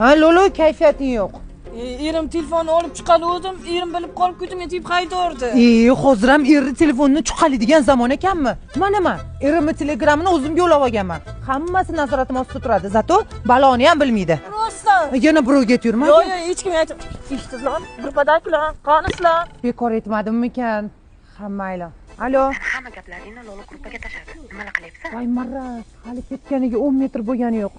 Ha, Lolo kayfiyating yo'q. Erim telefonni olib chiqaluvdim, erim bilib qolib ketdim, yetib qaytardi. Hozir ham erni telefonini chuqalaydigan zamon ekanmi? Mana, erimni telegramini o'zim yo'lab olganman. Hammasi nazoratim ostida turadi, zato baloni ham bilmaydi. Rostdan. Yana birovga aytayman. Yo'q, hech kimga aytib. Eshitdingizlar? Grupadagilar, qanisizlar? Bekor aytmadimmikan? Hammaylar. Alo. Hamma gaplaringni Lolo gruppaga tashladi. Nima qilyapsan? Voy marras, hali ketganiga 10 metr bo'lgani yo'q.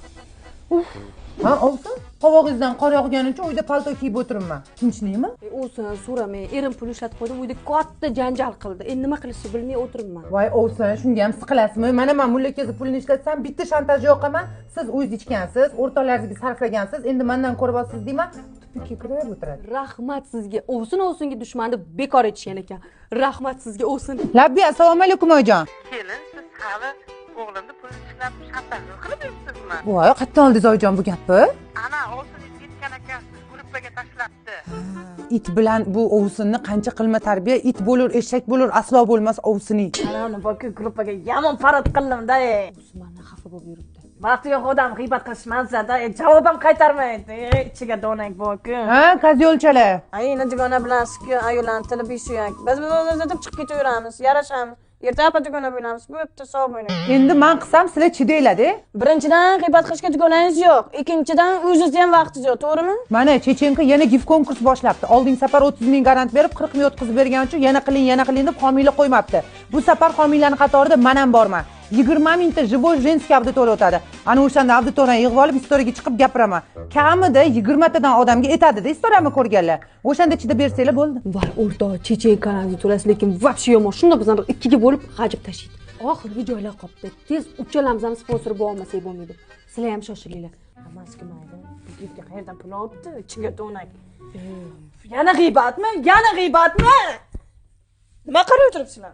Ha, olsin. Qovog'ingizdan qor yog'gani uchun uyda palto kiyib o'tiribman. Tinchlikmi? O'sin, so'ramay, erim pul ishlatib qo'ydim, uyda katta janjal qildi. Endi nima qilishni bilmay o'tiribman. Voy, o'sin, shunga ham siqilasizmi? Mana men mulla akaga pulni ishlatsam, bitta shantaj yoqaman. Siz o'zingiz ichgansiz, o'rtalaringizga sarflagansiz, endi mendan ko'rib olsiz deyman. Tupikka kirib o'tiradi. Rahmat sizga. O'singa dushmanni bekor etishgan ekan. Rahmat sizga o'sin. Labbi, assalomu alaykum oyijon. Kelin, siz hali o'g'limni pul ishlab shantaj qilib yuribsizmi? Voy, qayerdan oldingiz oyijon bu gapni? Ana, olsin yetgan aka gruppaga tashlabdi. It bilan bu ovsinni qancha qilma tarbiya, it bo'lur, eshak bo'lur, aslo bo'lmas ovsining. Ana boku gruppaga yomon parod qildim-da. Usmonni xafa bo'lib yuribdi. Vaqti yo'q odam g'iybat qilishmasa-da, javob ham qaytarmaydi. Ichiga donak boku. Ha, qazyolchalar. Ayni dugona bilasizku, ayollarning tili besuyak. Biz o'zimiz chiqib ketaveramiz, yarashamiz. Erta dugona bo'lamiz. Bo'pti, sog' bo'ling. Endi men qilsam sizlar chidanglar-da. Birinchidan g'iybat qilishga dugonangiz yo'q. Ikkinchidan o'zingizda ham vaqtingiz yo'q, to'g'rimi? Mana Chechenka yana gif konkurs boshlabdi. Oldingi safar 30 ming garant berib, 40 ming o'tkazib bergani uchun yana qiling deb homiylik qo'ymabdi. Bu safar homiylarning qatorida men ham borman. 20 mingta живой женский auditoriya o'tadi. Ana o'shanda auditoriyani yig'ib olib, istoriyaga chiqib gapiraman. Kamida 20 tadan odamga aytadi-da, istoriyani ko'rganlar. O'shanda chidab bersanglar bo'ldi. Voy, o'rtoq, Chechenkalarni to'lasi, lekin vobshe yomon. Shunday bizani ikkiga bo'lib g'ajib tashlaydi. Oxirgi joylar qolibdi. Tez uchalamiz ham sponsor bo'la olmasak bo'lmaydi. Sizlar ham shoshilinglar. Hammasiga mayli. Yigitga qayerdan pul olibdi? Ichiga do'nak. Yana g'iybatmi? Nima qilib o'tiribsizlar?